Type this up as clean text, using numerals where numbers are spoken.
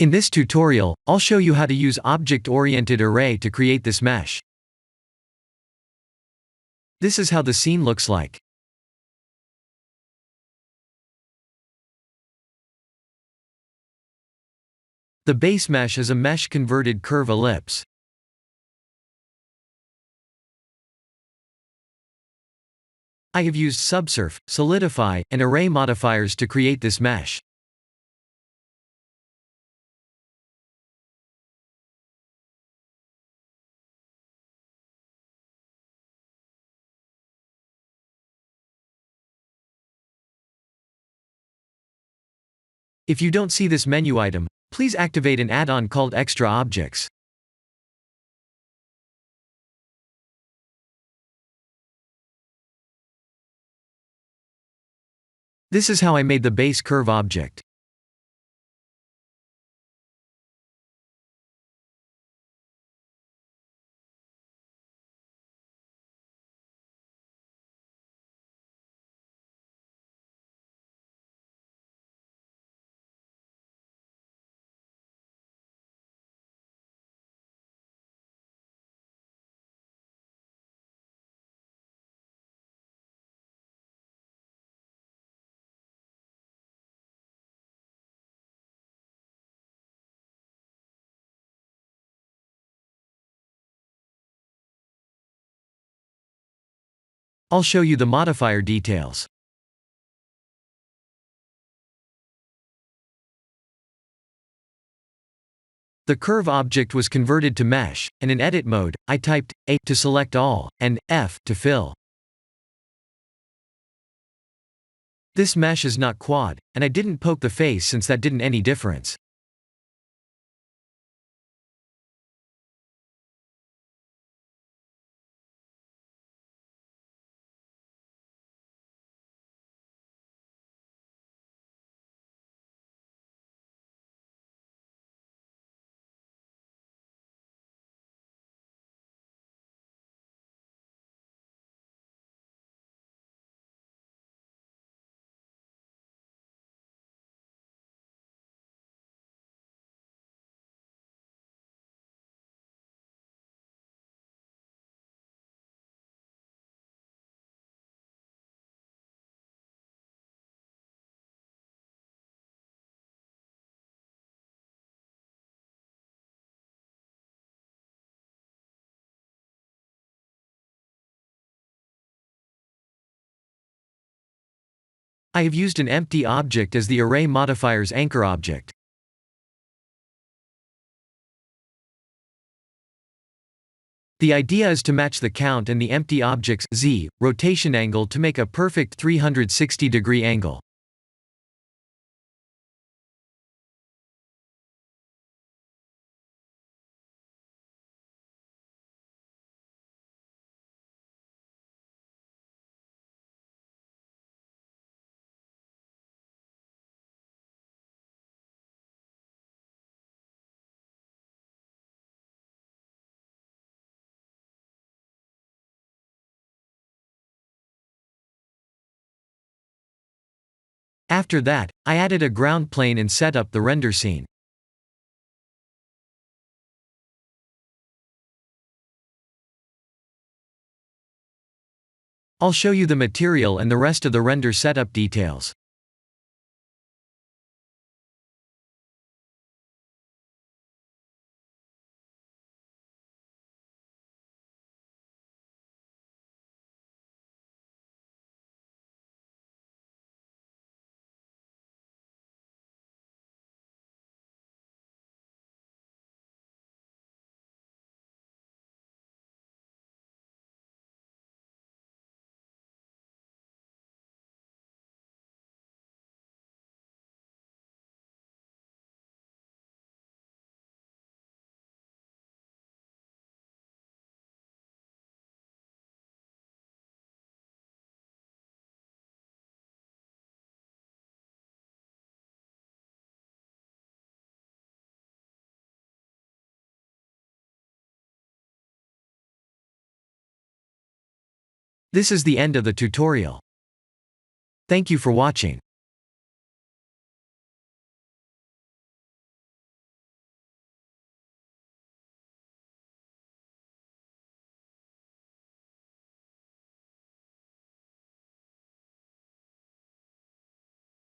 In this tutorial, I'll show you how to use Object-Oriented Array to create this mesh. This is how the scene looks like. The base mesh is a mesh-converted curve ellipse. I have used Subsurf, Solidify, and Array modifiers to create this mesh. If you don't see this menu item, please activate an add-on called Extra Objects. This is how I made the base curve object. I'll show you the modifier details. The curve object was converted to mesh, and in edit mode, I typed A to select all, and F to fill. This mesh is not quad, and I didn't poke the face since that didn't any difference. I have used an empty object as the array modifier's anchor object. The idea is to match the count and the empty object's z rotation angle to make a perfect 360-degree angle. After that, I added a ground plane and set up the render scene. I'll show you the material and the rest of the render setup details. This is the end of the tutorial. Thank you for watching.